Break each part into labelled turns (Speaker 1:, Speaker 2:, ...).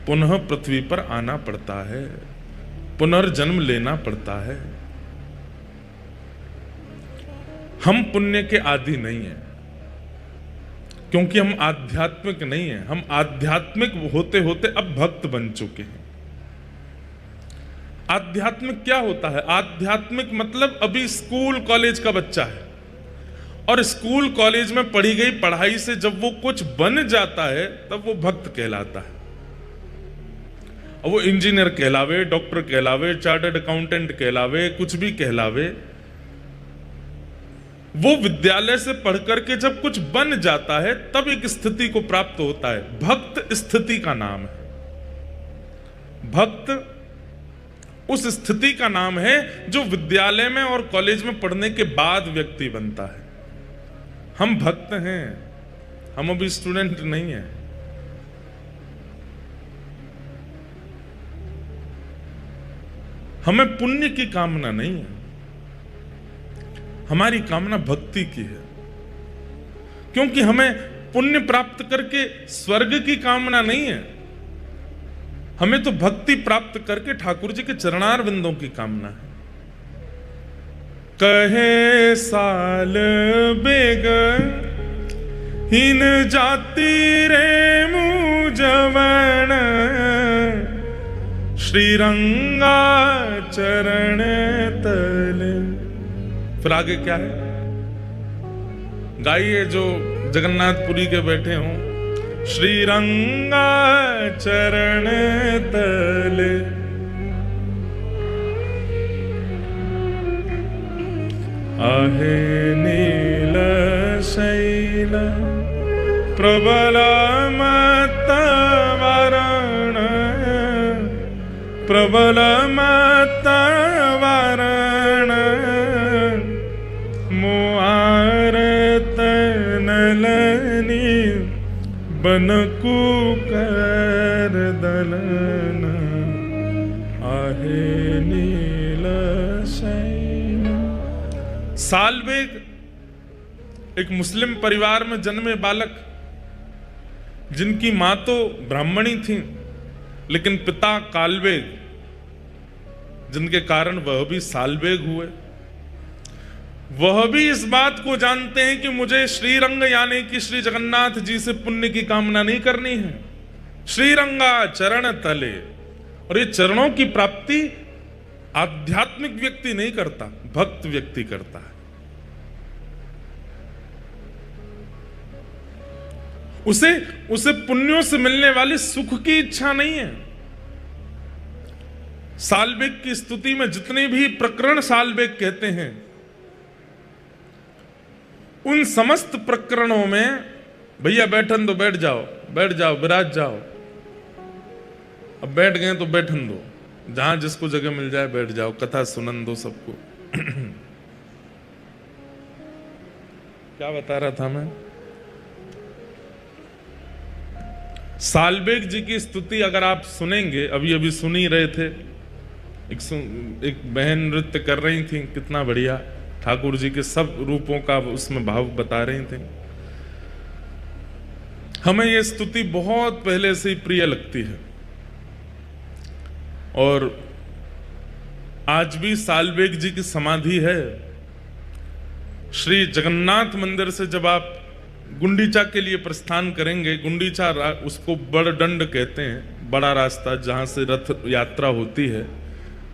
Speaker 1: पुनः पृथ्वी पर आना पड़ता है, पुनर्जन्म लेना पड़ता है। हम पुण्य के आदि नहीं हैं, क्योंकि हम आध्यात्मिक नहीं हैं। हम आध्यात्मिक होते होते अब भक्त बन चुके हैं। आध्यात्मिक क्या होता है? आध्यात्मिक मतलब अभी स्कूल कॉलेज का बच्चा है, और स्कूल कॉलेज में पढ़ी गई पढ़ाई से जब वो कुछ बन जाता है तब वो भक्त कहलाता है। और वो इंजीनियर कहलावे, डॉक्टर कहलावे, चार्टर्ड अकाउंटेंट कहलावे, कुछ भी कहलावे, वो विद्यालय से पढ़ करके जब कुछ बन जाता है तब एक स्थिति को प्राप्त होता है। भक्त स्थिति का नाम है। भक्त उस स्थिति का नाम है जो विद्यालय में और कॉलेज में पढ़ने के बाद व्यक्ति बनता है। हम भक्त हैं, हम अभी स्टूडेंट नहीं हैं। हमें पुण्य की कामना नहीं है, हमारी कामना भक्ति की है। क्योंकि हमें पुण्य प्राप्त करके स्वर्ग की कामना नहीं है, हमें तो भक्ति प्राप्त करके ठाकुर जी के चरणार बिंदों की कामना है। कहे साल बेग हिन जाति रे मुझवण, श्रीरंगा चरण तले। फिर आगे क्या है? गाइए जो जगन्नाथपुरी के बैठे हों। श्रीरंगा चरण तले आहे नील शैल प्रबल मत वारण, प्रबल मत वारण, मुआरत नलनी बनकु कर दलन, आहे नील शैल। सालबेग एक मुस्लिम परिवार में जन्मे बालक, जिनकी मां तो ब्राह्मणी थी लेकिन पिता कालबेग, जिनके कारण वह भी सालबेग हुए। वह भी इस बात को जानते हैं कि मुझे श्रीरंग यानी कि श्री जगन्नाथ जी से पुण्य की कामना नहीं करनी है। श्रीरंगा चरण तले, और ये चरणों की प्राप्ति आध्यात्मिक व्यक्ति नहीं करता, भक्त व्यक्ति करता है। उसे पुण्यों से मिलने वाली सुख की इच्छा नहीं है। सालबेग की स्तुति में जितने भी प्रकरण सालबेग कहते हैं, उन समस्त प्रकरणों में भैया बैठन दो, बैठ जाओ, बैठ जाओ, विराज जाओ। अब बैठ गए तो बैठन दो, जहां जिसको जगह मिल जाए बैठ जाओ, कथा सुनन दो सबको। क्या बता रहा था मैं? सालबेग जी की स्तुति अगर आप सुनेंगे, अभी अभी सुन ही रहे थे, एक बहन नृत्य कर रही थी, कितना बढ़िया, ठाकुर जी के सब रूपों का उसमें भाव बता रहे थे। हमें यह स्तुति बहुत पहले से ही प्रिय लगती है, और आज भी सालबेग जी की समाधि है। श्री जगन्नाथ मंदिर से जब आप गुंडीचा के लिए प्रस्थान करेंगे, गुंडीचा उसको बड़ दंड कहते हैं, बड़ा रास्ता जहां से रथ यात्रा होती है,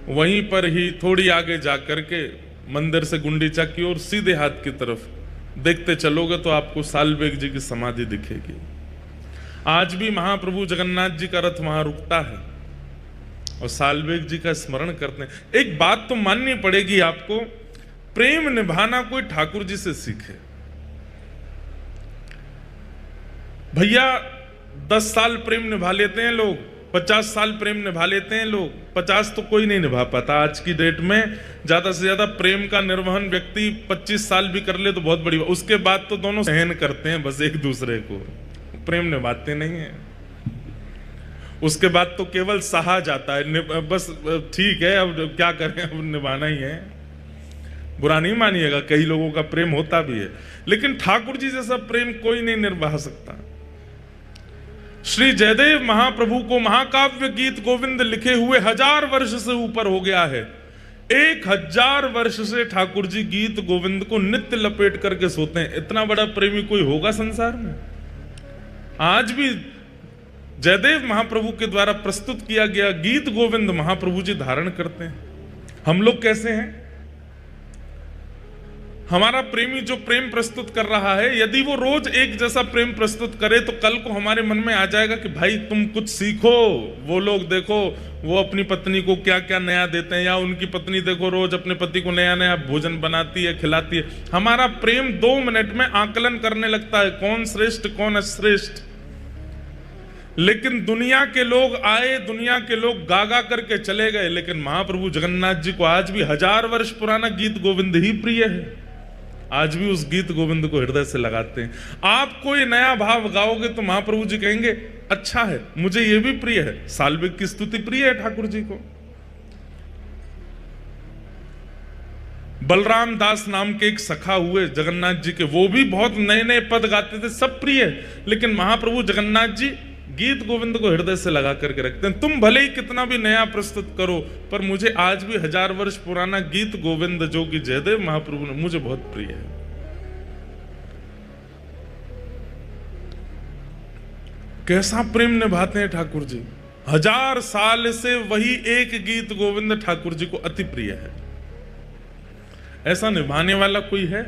Speaker 1: वहीं पर ही थोड़ी आगे जाकर के मंदिर से गुंडीचा की ओर सीधे हाथ की तरफ देखते चलोगे तो आपको सालबेग जी की समाधि दिखेगी। आज भी महाप्रभु जगन्नाथ जी का रथ वहां रुकता है और सालबेग जी का स्मरण करते हैं। एक बात तो माननी पड़ेगी आपको, प्रेम निभाना कोई ठाकुर जी से सीखे। भैया 10 साल प्रेम निभा लेते हैं लोग, 50 साल प्रेम निभा लेते हैं लोग, 50 तो कोई नहीं निभा पाता। आज की डेट में ज्यादा से ज्यादा प्रेम का निर्वहन व्यक्ति 25 साल भी कर ले तो बहुत बड़ी बात। उसके बाद तो दोनों सहन करते हैं बस एक दूसरे को, प्रेम निभाते नहीं है। उसके बाद तो केवल सहा जाता है, बस ठीक है अब क्या करें, अब निभाना ही है। बुरा नहीं मानिएगा, कई लोगों का प्रेम होता भी है, लेकिन ठाकुर जी जैसा प्रेम कोई नहीं निभा सकता। श्री जयदेव महाप्रभु को महाकाव्य गीत गोविंद लिखे हुए 1000 वर्ष से ऊपर हो गया है। 1000 वर्ष से ठाकुर जी गीत गोविंद को नित्य लपेट करके सोते हैं। इतना बड़ा प्रेमी कोई होगा संसार में? आज भी जयदेव महाप्रभु के द्वारा प्रस्तुत किया गया गीत गोविंद महाप्रभु जी धारण करते हैं। हम लोग कैसे हैं? हमारा प्रेमी जो प्रेम प्रस्तुत कर रहा है, यदि वो रोज एक जैसा प्रेम प्रस्तुत करे तो कल को हमारे मन में आ जाएगा कि भाई तुम कुछ सीखो। वो लोग देखो वो अपनी पत्नी को क्या क्या नया देते हैं, या उनकी पत्नी देखो रोज अपने पति को नया नया भोजन बनाती है, खिलाती है। हमारा प्रेम 2 मिनट में आकलन करने लगता है कौन श्रेष्ठ कौन अश्रेष्ठ। लेकिन दुनिया के लोग आए, दुनिया के लोग गागा करके चले गए, लेकिन महाप्रभु जगन्नाथ जी को आज भी 1000 वर्ष पुराना गीत गोविंद ही प्रिय है। आज भी उस गीत गोविंद को हृदय से लगाते हैं। आप कोई नया भाव गाओगे तो महाप्रभु जी कहेंगे अच्छा है, मुझे ये भी प्रिय है। साल्विक की स्तुति प्रिय है ठाकुर जी को। बलराम दास नाम के एक सखा हुए जगन्नाथ जी के, वो भी बहुत नए नए पद गाते थे, सब प्रिय है। लेकिन महाप्रभु जगन्नाथ जी गीत गोविंद को हृदय से लगा करके रखते हैं। तुम भले ही कितना भी नया प्रस्तुत करो, पर मुझे आज भी 1000 वर्ष पुराना गीत गोविंद जो कि जयदेव महाप्रभु ने, मुझे बहुत प्रिय है। कैसा प्रेम निभाते हैं ठाकुर जी। 1000 साल से वही एक गीत गोविंद ठाकुर जी को अति प्रिय है। ऐसा निभाने वाला कोई है?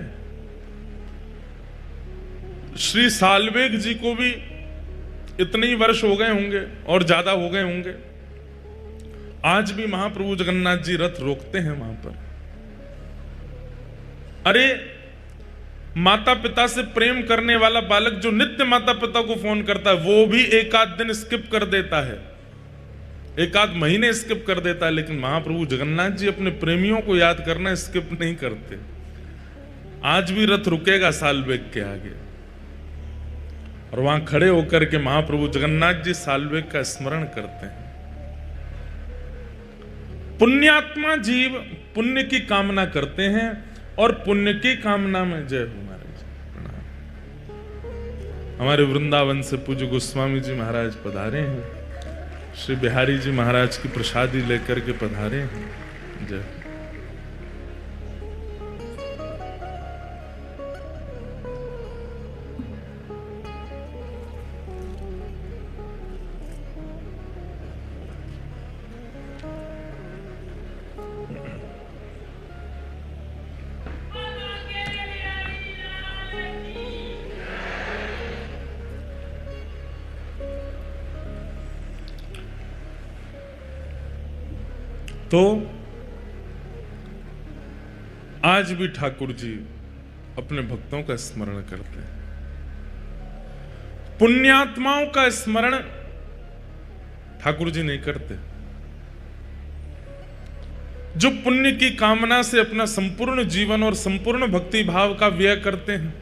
Speaker 1: श्री साल्वेग जी को भी इतने ही वर्ष हो गए होंगे और ज्यादा हो गए होंगे। आज भी महाप्रभु जगन्नाथ जी रथ रोकते हैं वहां पर। अरे माता पिता से प्रेम करने वाला बालक जो नित्य माता पिता को फोन करता है, वो भी एक आध दिन स्किप कर देता है, एक आध महीने स्किप कर देता है। लेकिन महाप्रभु जगन्नाथ जी अपने प्रेमियों को याद करना स्किप नहीं करते। आज भी रथ रुकेगा साल्वेग के आगे, और वहां खड़े होकर के महाप्रभु जगन्नाथ जी साल्वेग का स्मरण करते हैं। पुण्यात्मा जीव पुण्य की कामना करते हैं, और पुण्य की कामना में जय हो महाराज। प्रणाम। हमारे वृंदावन से पूज्य गोस्वामी जी महाराज पधारे हैं, श्री बिहारी जी महाराज की प्रसादी लेकर के पधारे हैं। जय। तो आज भी ठाकुर जी अपने भक्तों का स्मरण करते हैं। पुण्यात्माओं का स्मरण ठाकुर जी नहीं करते। जो पुण्य की कामना से अपना संपूर्ण जीवन और संपूर्ण भक्ति भाव का व्यय करते हैं,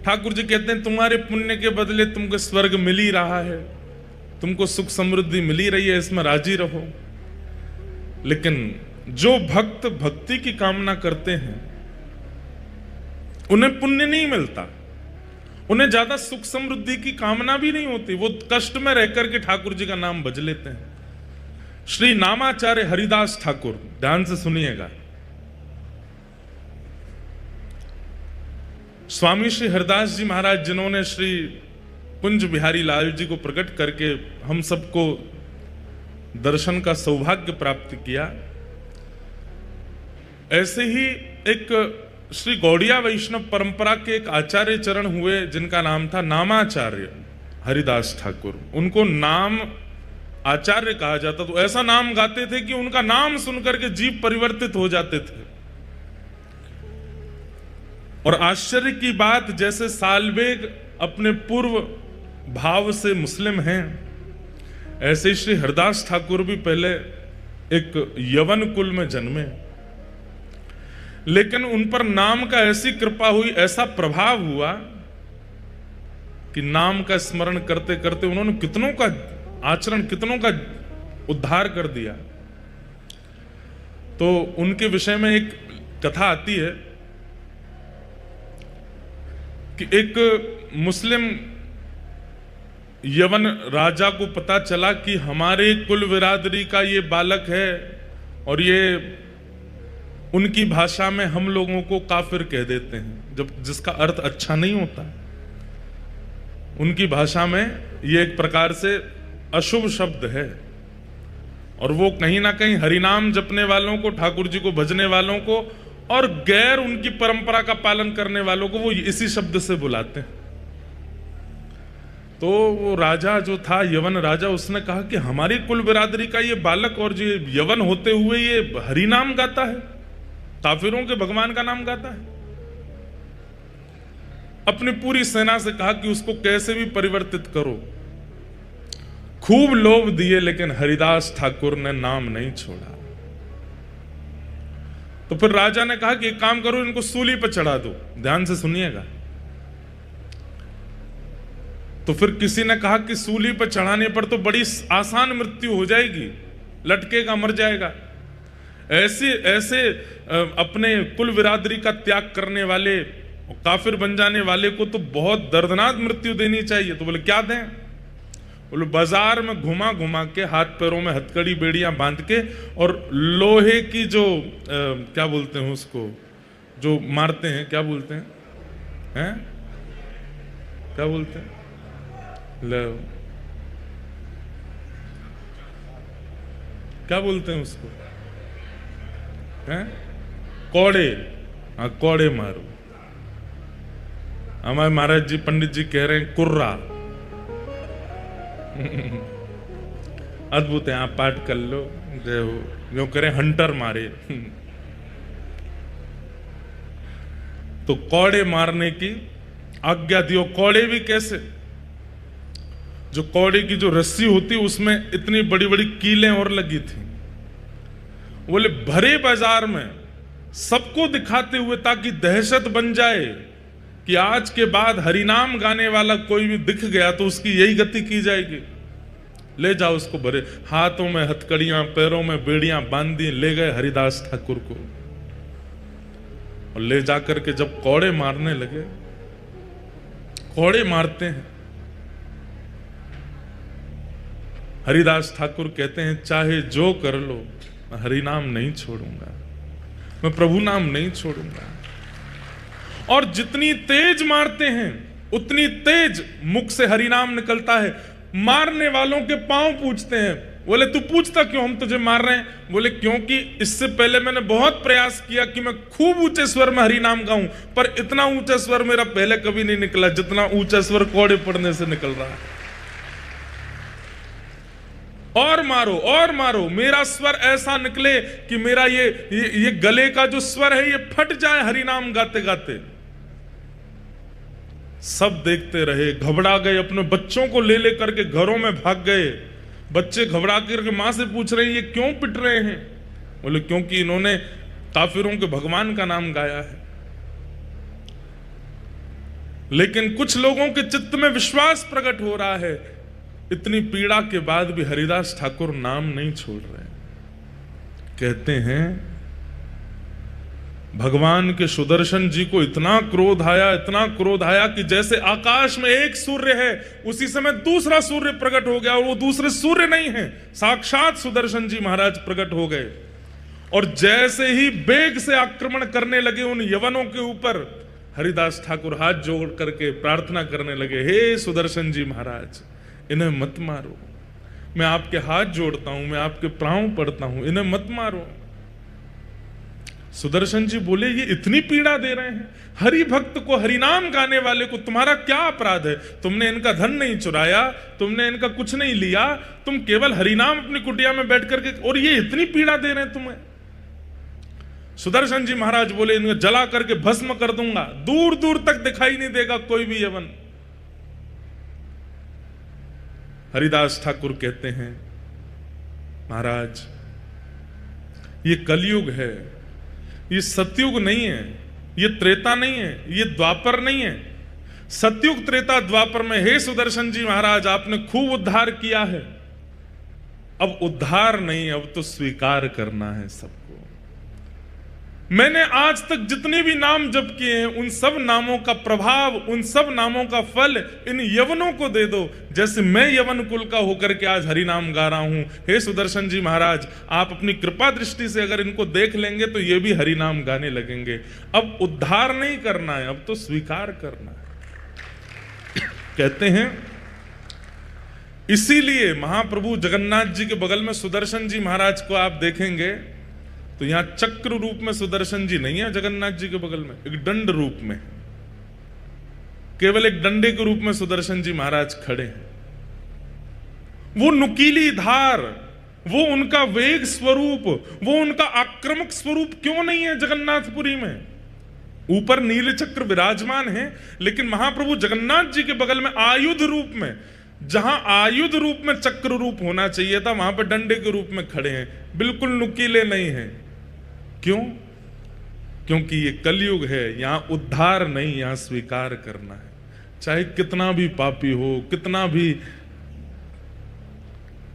Speaker 1: ठाकुर जी कहते हैं तुम्हारे पुण्य के बदले तुमको स्वर्ग मिल ही रहा है, तुमको सुख समृद्धि मिल ही रही है, इसमें राजी रहो। लेकिन जो भक्त भक्ति की कामना करते हैं उन्हें पुण्य नहीं मिलता, उन्हें ज्यादा सुख समृद्धि की कामना भी नहीं होती। वो कष्ट में रहकर के ठाकुर जी का नाम भज लेते हैं। श्री नामाचार्य हरिदास ठाकुर, ध्यान से सुनिएगा, स्वामी श्री हरिदास जी महाराज जिन्होंने श्री कुंज बिहारी लाल जी को प्रकट करके हम सबको दर्शन का सौभाग्य प्राप्त किया, ऐसे ही एक श्री गौड़िया वैष्णव परंपरा के एक आचार्य चरण हुए जिनका नाम था नामाचार्य हरिदास ठाकुर। उनको नाम आचार्य कहा जाता, तो ऐसा नाम गाते थे कि उनका नाम सुनकर के जीव परिवर्तित हो जाते थे। और आश्चर्य की बात, जैसे साल्वेग अपने पूर्व भाव से मुस्लिम हैं, ऐसे ही श्री हरदास ठाकुर भी पहले एक यवन कुल में जन्मे, लेकिन उन पर नाम का ऐसी कृपा हुई, ऐसा प्रभाव हुआ कि नाम का स्मरण करते करते उन्होंने कितनों का आचरण, कितनों का उद्धार कर दिया। तो उनके विषय में एक कथा आती है कि एक मुस्लिम यवन राजा को पता चला कि हमारे कुल बिरादरी का ये बालक है और ये उनकी भाषा में हम लोगों को काफिर कह देते हैं, जब जिसका अर्थ अच्छा नहीं होता, उनकी भाषा में ये एक प्रकार से अशुभ शब्द है। और वो कहीं ना कहीं हरिनाम जपने वालों को, ठाकुर जी को भजने वालों को और गैर उनकी परंपरा का पालन करने वालों को वो इसी शब्द से बुलाते हैं। तो वो राजा जो था, यवन राजा, उसने कहा कि हमारी कुल बिरादरी का ये बालक और जो यवन होते हुए ये हरिनाम गाता है, काफिरों के भगवान का नाम गाता है। अपनी पूरी सेना से कहा कि उसको कैसे भी परिवर्तित करो। खूब लोभ दिए लेकिन हरिदास ठाकुर ने नाम नहीं छोड़ा। तो फिर राजा ने कहा कि एक काम करो, इनको सूली पर चढ़ा दो। ध्यान से सुनिएगा। तो फिर किसी ने कहा कि सूली पर चढ़ाने पर तो बड़ी आसान मृत्यु हो जाएगी, लटकेगा, मर जाएगा। ऐसे अपने कुल बिरादरी का त्याग करने वाले, काफिर बन जाने वाले को तो बहुत दर्दनाक मृत्यु देनी चाहिए। तो बोले क्या दें? बोले बाजार में घुमा घुमा के, हाथ पैरों में हथकड़ी बेड़ियां बांध के, और लोहे की जो क्या बोलते हैं उसको, जो मारते हैं, क्या बोलते हैं, क्या बोलते हैं, क्या बोलते हैं उसको, कौड़े। हाँ, कौड़े मारो। हमारे महाराज जी, पंडित जी कह रहे हैं कुर्रा। अद्भुत है, आप पाठ कर लो, जय हो। जो करें हंटर मारे। तो कौड़े मारने की आज्ञा दियो। कौड़े भी कैसे? जो कौड़े की जो रस्सी होती उसमें इतनी बड़ी बड़ी कीलें और लगी थी। बोले भरे बाजार में सबको दिखाते हुए, ताकि दहशत बन जाए कि आज के बाद हरिनाम गाने वाला कोई भी दिख गया तो उसकी यही गति की जाएगी। ले जाओ उसको, भरे हाथों में हथकड़ियां, पैरों में बेड़ियां बांध दी, ले गए हरिदास ठाकुर को। और ले जाकर के जब कौड़े मारने लगे, कौड़े मारते हैं, हरिदास ठाकुर कहते हैं चाहे जो कर लो, मैं हरिनाम नहीं छोड़ूंगा, मैं प्रभु नाम नहीं छोड़ूंगा। और जितनी तेज मारते हैं उतनी तेज मुख से हरिनाम निकलता है। मारने वालों के पांव पूछते हैं। बोले तू पूछता क्यों, हम तुझे मार रहे हैं? बोले क्योंकि इससे पहले मैंने बहुत प्रयास किया कि मैं खूब ऊंचे स्वर में हरिनाम गाऊं, पर इतना ऊंचा स्वर मेरा पहले कभी नहीं निकला जितना ऊंचा स्वर कौड़े पड़ने से निकल रहा है। और मारो, मेरा स्वर ऐसा निकले कि मेरा ये गले का जो स्वर है ये फट जाए हरिनाम गाते गाते। सब देखते रहे, घबरा गए, अपने बच्चों को ले लेकर के घरों में भाग गए। बच्चे घबरा करके मां से पूछ रहे हैं ये क्यों पिट रहे हैं? बोले क्योंकि इन्होंने काफिरों के भगवान का नाम गाया है। लेकिन कुछ लोगों के चित्त में विश्वास प्रकट हो रहा है। इतनी पीड़ा के बाद भी हरिदास ठाकुर नाम नहीं छोड़ रहे। कहते हैं भगवान के सुदर्शन जी को इतना क्रोध आया कि जैसे आकाश में एक सूर्य है उसी समय दूसरा सूर्य प्रकट हो गया, और वो दूसरे सूर्य नहीं है, साक्षात सुदर्शन जी महाराज प्रकट हो गए। और जैसे ही वेग से आक्रमण करने लगे उन यवनों के ऊपर, हरिदास ठाकुर हाथ जोड़ करके प्रार्थना करने लगे, हे सुदर्शन जी महाराज, इन्हें मत मारो, मैं आपके हाथ जोड़ता हूं, मैं आपके पांव पड़ता हूं, इन्हें मत मारो। सुदर्शन जी बोले ये इतनी पीड़ा दे रहे हैं, हरि भक्त को, हरिनाम गाने वाले को तुम्हारा क्या अपराध है? तुमने इनका धन नहीं चुराया, तुमने इनका कुछ नहीं लिया, तुम केवल हरिनाम अपनी कुटिया में बैठ करके, और ये इतनी पीड़ा दे रहे हैं तुम्हें। सुदर्शन जी महाराज बोले इन्हें जला करके भस्म कर दूंगा, दूर दूर तक दिखाई नहीं देगा कोई भी यवन। हरिदास ठाकुर कहते हैं महाराज ये कलयुग है, ये सतयुग नहीं है, ये त्रेता नहीं है, ये द्वापर नहीं है। सतयुग त्रेता द्वापर में हे सुदर्शन जी महाराज आपने खूब उद्धार किया है, अब उद्धार नहीं, अब तो स्वीकार करना है सबको। मैंने आज तक जितने भी नाम जप किए हैं उन सब नामों का प्रभाव, उन सब नामों का फल इन यवनों को दे दो, जैसे मैं यवन कुल का होकर के आज हरि नाम गा रहा हूं। हे सुदर्शन जी महाराज, आप अपनी कृपा दृष्टि से अगर इनको देख लेंगे तो ये भी हरि नाम गाने लगेंगे। अब उद्धार नहीं करना है, अब तो स्वीकार करना है। कहते हैं इसीलिए महाप्रभु जगन्नाथ जी के बगल में सुदर्शन जी महाराज को आप देखेंगे तो यहां चक्र रूप में सुदर्शन जी नहीं है, जगन्नाथ जी के बगल में एक दंड रूप में, केवल एक डंडे के रूप में सुदर्शन जी महाराज खड़े हैं। वो नुकीली धार, वो उनका वेग स्वरूप, वो उनका आक्रामक स्वरूप क्यों नहीं है जगन्नाथपुरी में? ऊपर नील चक्र विराजमान है, लेकिन महाप्रभु जगन्नाथ जी के बगल में आयुध रूप में, जहां आयुध रूप में चक्र रूप होना चाहिए था, वहां पर डंडे के रूप में खड़े हैं, बिल्कुल नुकीले नहीं हैं। क्यों? क्योंकि ये कलयुग है, यहां उद्धार नहीं, यहां स्वीकार करना है। चाहे कितना भी पापी हो, कितना भी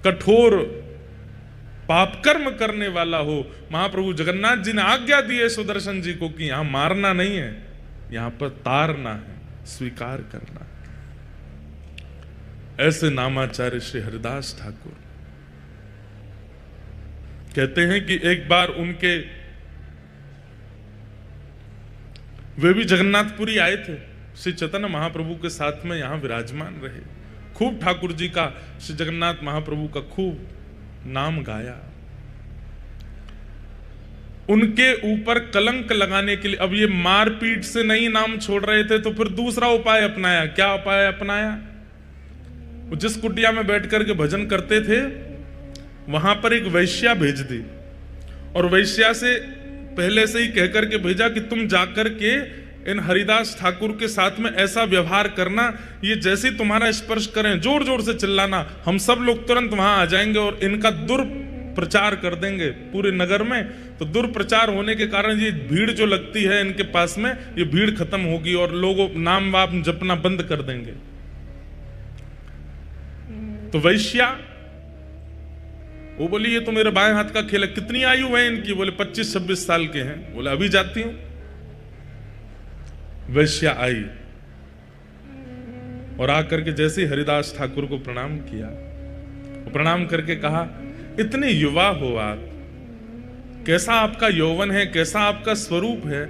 Speaker 1: कठोर पाप कर्म करने वाला हो, महाप्रभु जगन्नाथ जी ने आज्ञा दी है सुदर्शन जी को कि यहां मारना नहीं है, यहां पर तारना है, स्वीकार करना है। ऐसे नामाचार्य श्री हरिदास ठाकुर कहते हैं कि एक बार उनके, वे भी जगन्नाथपुरी आए थे, श्री चैतन्य महाप्रभु के साथ में यहां विराजमान रहे, खूब ठाकुर जी का, श्री जगन्नाथ महाप्रभु का खूब नाम गाया। उनके ऊपर कलंक लगाने के लिए, अब ये मारपीट से नहीं नाम छोड़ रहे थे तो फिर दूसरा उपाय अपनाया। क्या उपाय अपनाया? जिस कुटिया में बैठ करके भजन करते थे वहां पर एक वैश्या भेज दी, और वैश्या से पहले से ही कहकर के भेजा कि तुम जाकर के इन हरिदास ठाकुर के साथ में ऐसा व्यवहार करना, ये जैसे तुम्हारा स्पर्श करें जोर जोर से चिल्लाना, हम सब लोग तुरंत वहां आ जाएंगे और इनका दुर्प्रचार कर देंगे पूरे नगर में। तो दुर्प्रचार होने के कारण ये भीड़ जो लगती है इनके पास में, ये भीड़ खत्म होगी और लोगों नाम वाप जपना बंद कर देंगे। तो वैश्या वो बोली ये तो मेरे बाएं हाथ का खेल है। कितनी आयु है इनकी? बोले 25-26 साल के हैं। बोले अभी जाती हूं। वैश्या आई और आकर के जैसे ही हरिदास ठाकुर को प्रणाम किया, प्रणाम करके कहा इतने युवा हो आप, कैसा आपका यौवन है, कैसा आपका स्वरूप है,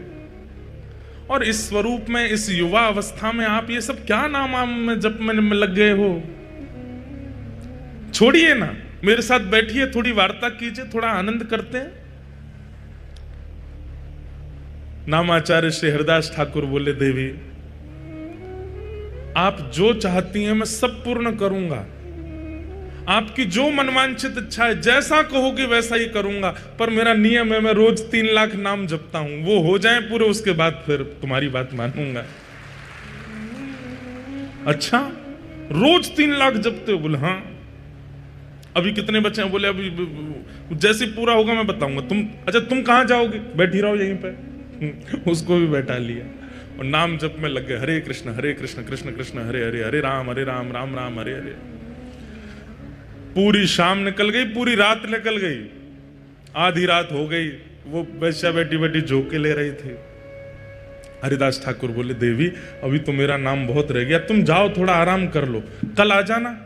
Speaker 1: और इस स्वरूप में, इस युवा अवस्था में आप ये सब क्या नाम में जप में लग गए हो? छोड़िए ना, मेरे साथ बैठिए, थोड़ी वार्ता कीजिए, थोड़ा आनंद करते हैं। नामाचार्य श्री हरिदास ठाकुर बोले देवी आप जो चाहती हैं मैं सब पूर्ण करूंगा, आपकी जो मनवांछित इच्छा है जैसा कहोगे वैसा ही करूंगा, पर मेरा नियम है मैं रोज 3 लाख नाम जपता हूं, वो हो जाए पूरे, उसके बाद फिर तुम्हारी बात मानूंगा। अच्छा रोज 3 लाख जपते हो? बोले हाँ। अभी कितने बच्चे हैं? बोले अभी जैसे पूरा होगा मैं बताऊंगा। तुम अच्छा तुम कहां जाओगे? बैठी रहो यहीं पे। उसको भी बैठा लिया और नाम जप में लग गए, हरे कृष्ण कृष्ण कृष्ण हरे हरे, हरे राम राम राम हरे हरे। पूरी शाम निकल गई, पूरी रात निकल गई, आधी रात हो गई, वो वैश्या बैठी बैठी झोंके ले रही थी। हरिदास ठाकुर बोले देवी अभी तो मेरा नाम बहुत रह गया, तुम जाओ थोड़ा आराम कर लो, कल आ जाना।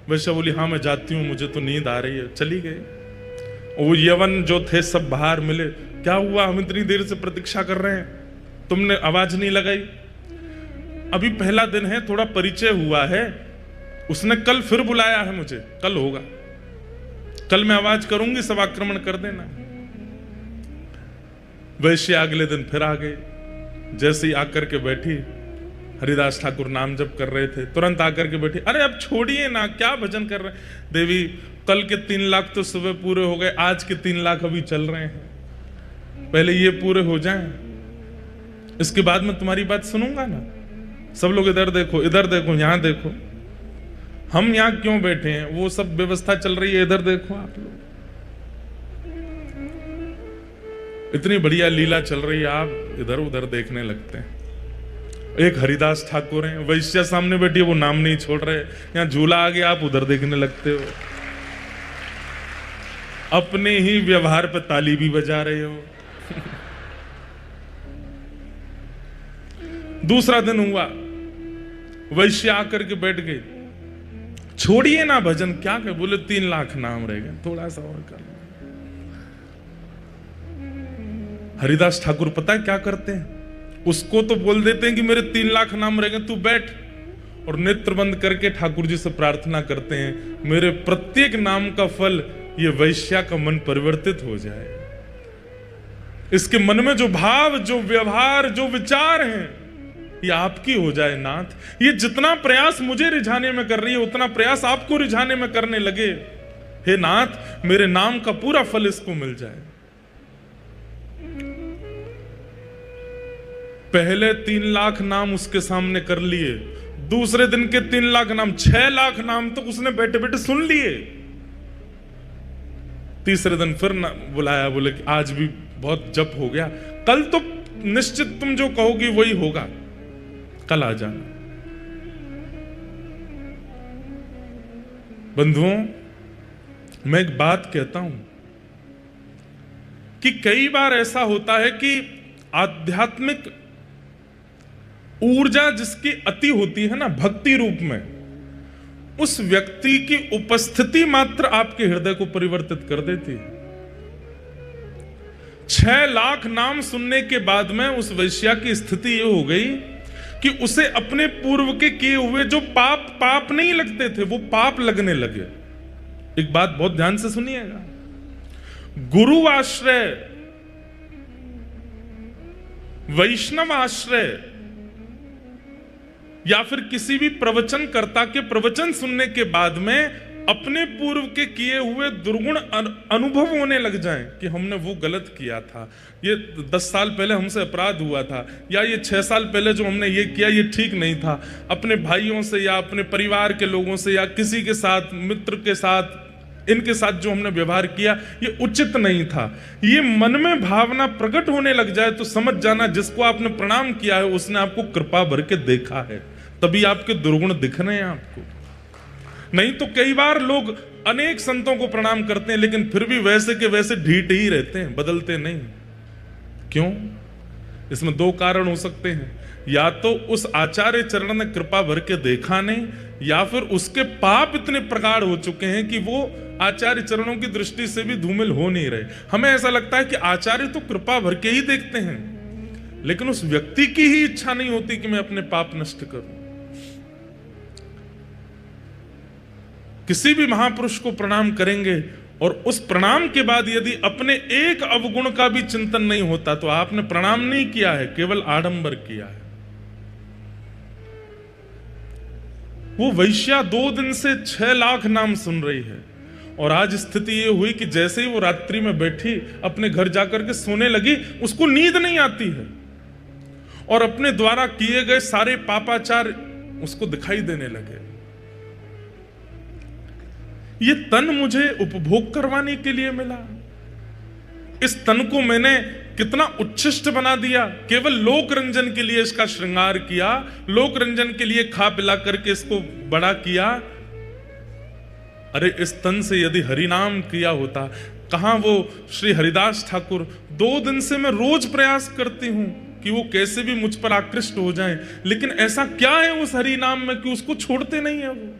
Speaker 1: वैश्या बोली हाँ मैं जाती हूँ, मुझे तो नींद आ रही है। चली गई। वो यवन जो थे सब बाहर मिले, क्या हुआ, हम इतनी देर से प्रतीक्षा कर रहे हैं, तुमने आवाज नहीं लगाई। अभी पहला दिन है, थोड़ा परिचय हुआ है, उसने कल फिर बुलाया है मुझे, कल होगा, कल मैं आवाज करूंगी, सब आक्रमण कर देना। वैश्या अगले दिन फिर आ गई, जैसे ही आकर के बैठी, हरिदास ठाकुर नाम जप कर रहे थे, तुरंत आकर के बैठी, अरे अब छोड़िए ना, क्या भजन कर रहे हैं? देवी कल के 3 लाख तो सुबह पूरे हो गए, आज के 3 लाख अभी चल रहे हैं, पहले ये पूरे हो जाएं, इसके बाद मैं तुम्हारी बात सुनूंगा ना। सब लोग इधर देखो, इधर देखो, यहां देखो, हम यहां क्यों बैठे हैं, वो सब व्यवस्था चल रही है, इधर देखो आप लोग, इतनी बढ़िया लीला चल रही है, आप इधर उधर देखने लगते हैं। एक हरिदास ठाकुर हैं, वैश्या सामने बैठी है, वो नाम नहीं छोड़ रहे, यहां झूला आ गया, आप उधर देखने लगते हो, अपने ही व्यवहार पे ताली भी बजा रहे हो। दूसरा दिन हुआ, वैश्य आकर के बैठ गए, छोड़िए ना भजन, क्या कर, बोले 3 लाख नाम रह गए, थोड़ा सा और कर। हरिदास ठाकुर पता है क्या करते हैं, उसको तो बोल देते हैं कि मेरे 3 लाख नाम रह गए, तू बैठ, और नेत्र बंद करके ठाकुर जी से प्रार्थना करते हैं, मेरे प्रत्येक नाम का फल ये वैश्या का मन परिवर्तित हो जाए, इसके मन में जो भाव, जो व्यवहार, जो विचार हैं, ये आपकी हो जाए नाथ। ये जितना प्रयास मुझे रिझाने में कर रही है, उतना प्रयास आपको रिझाने में करने लगे। हे नाथ, मेरे नाम का पूरा फल इसको मिल जाए। पहले 3 लाख नाम उसके सामने कर लिए, दूसरे दिन के 3 लाख नाम, 6 लाख नाम तो उसने बैठे बैठे सुन लिए। तीसरे दिन फिर बुलाया, बोले कि आज भी बहुत जप हो गया, कल तो निश्चित तुम जो कहोगी वही होगा, कल आ जाना। बंधुओं, मैं एक बात कहता हूं कि कई बार ऐसा होता है कि आध्यात्मिक ऊर्जा जिसकी अति होती है ना, भक्ति रूप में, उस व्यक्ति की उपस्थिति मात्र आपके हृदय को परिवर्तित कर देती है। 6 लाख नाम सुनने के बाद में उस वैश्या की स्थिति ये हो गई कि उसे अपने पूर्व के किए हुए जो पाप नहीं लगते थे, वो पाप लगने लगे। एक बात बहुत ध्यान से सुनिएगा, गुरु आश्रय, वैष्णव आश्रय, या फिर किसी भी प्रवचनकर्ता के प्रवचन सुनने के बाद में अपने पूर्व के किए हुए दुर्गुण अनुभव होने लग जाएं कि हमने वो गलत किया था, ये 10 साल पहले हमसे अपराध हुआ था, या ये 6 साल पहले जो हमने ये किया ये ठीक नहीं था, अपने भाइयों से या अपने परिवार के लोगों से या किसी के साथ, मित्र के साथ, इनके साथ जो हमने व्यवहार किया ये उचित नहीं था। ये मन में भावना प्रकट होने लग जाए तो समझ जाना जिसको आपने प्रणाम किया है उसने आपको कृपा भर के देखा है, तभी आपके दुर्गुण दिख रहे हैं आपको। नहीं तो कई बार लोग अनेक संतों को प्रणाम करते हैं लेकिन फिर भी वैसे के वैसे ढीठ ही रहते हैं, बदलते नहीं। क्यों? इसमें 2 कारण हो सकते हैं, या तो उस आचार्य चरण ने कृपा भर के देखा नहीं, या फिर उसके पाप इतने प्रगाढ़ हो चुके हैं कि वो आचार्य चरणों की दृष्टि से भी धूमिल हो नहीं रहे। हमें ऐसा लगता है कि आचार्य तो कृपा भर के ही देखते हैं, लेकिन उस व्यक्ति की ही इच्छा नहीं होती कि मैं अपने पाप नष्ट करूं। किसी भी महापुरुष को प्रणाम करेंगे और उस प्रणाम के बाद यदि अपने एक अवगुण का भी चिंतन नहीं होता तो आपने प्रणाम नहीं किया है, केवल आडंबर किया है। वो वैश्या 2 दिन से 6 लाख नाम सुन रही है और आज स्थिति ये हुई कि जैसे ही वो रात्रि में बैठी अपने घर जाकर के सोने लगी, उसको नींद नहीं आती है और अपने द्वारा किए गए सारे पापाचार उसको दिखाई देने लगे। ये तन मुझे उपभोग करवाने के लिए मिला, इस तन को मैंने कितना उच्छिष्ट बना दिया, केवल लोक रंजन के लिए इसका श्रृंगार किया, लोक रंजन के लिए खा पिला करके इसको बड़ा किया। अरे इस तन से यदि हरिनाम किया होता, कहां वो श्री हरिदास ठाकुर 2 दिन से मैं रोज प्रयास करती हूं कि वो कैसे भी मुझ पर आकृष्ट हो जाएं, लेकिन ऐसा क्या है उस हरिनाम में कि उसको छोड़ते नहीं है। वो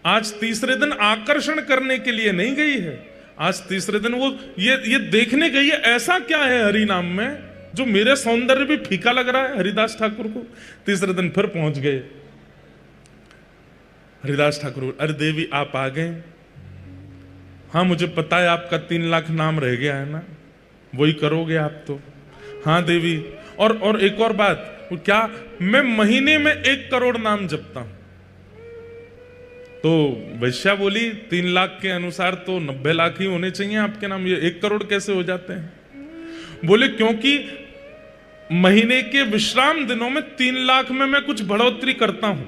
Speaker 1: आज तीसरे दिन आकर्षण करने के लिए नहीं गई है, आज तीसरे दिन वो ये देखने गई है ऐसा क्या है हरि नाम में जो मेरे सौंदर्य भी फीका लग रहा है हरिदास ठाकुर को। तीसरे दिन फिर पहुंच गए। हरिदास ठाकुर, अरे देवी आप आ गए? हाँ मुझे पता है आपका 3 लाख नाम रह गया है ना, वही करोगे आप तो। हाँ देवी, और एक और बात, क्या मैं महीने में 1 करोड़ नाम जपता हूं। तो वैश्या बोली 3 लाख के अनुसार तो 90 लाख ही होने चाहिए आपके नाम, ये 1 करोड़ कैसे हो जाते हैं? बोले क्योंकि महीने के विश्राम दिनों में 3 लाख में मैं कुछ बढ़ोतरी करता हूं,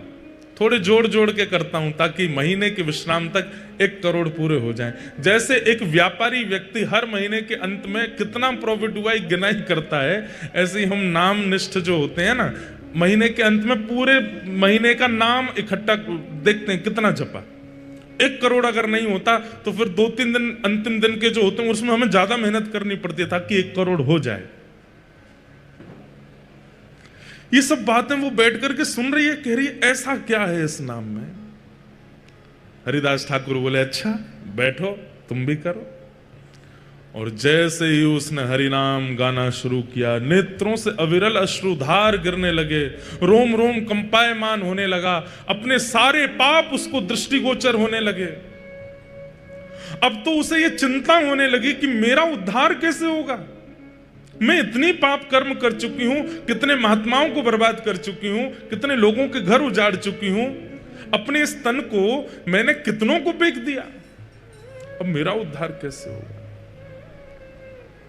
Speaker 1: थोड़े जोड़ के करता हूं ताकि महीने के विश्राम तक 1 करोड़ पूरे हो जाएं। जैसे एक व्यापारी व्यक्ति हर महीने के अंत में कितना प्रॉफिट हुआ गिनाई करता है, ऐसे ही हम नाम निष्ठ जो होते हैं ना, महीने के अंत में पूरे महीने का नाम इकट्ठा देखते हैं कितना जपा, 1 करोड़ अगर नहीं होता तो फिर 2-3 दिन अंतिम दिन के जो होते हैं उसमें हमें ज्यादा मेहनत करनी पड़ती है ताकि 1 करोड़ हो जाए। ये सब बातें वो बैठ करके सुन रही है, कह रही है ऐसा क्या है इस नाम में। हरिदास ठाकुर बोले अच्छा बैठो तुम भी करो। और जैसे ही उसने हरि नाम गाना शुरू किया, नेत्रों से अविरल अश्रुधार गिरने लगे, रोम रोम कंपायमान होने लगा, अपने सारे पाप उसको दृष्टिगोचर होने लगे। अब तो उसे ये चिंता होने लगी कि मेरा उद्धार कैसे होगा। मैं इतनी पाप कर्म कर चुकी हूं, कितने महात्माओं को बर्बाद कर चुकी हूं, कितने लोगों के घर उजाड़ चुकी हूं, अपने इस तन को मैंने कितनों को बेच दिया, अब मेरा उद्धार कैसे होगा।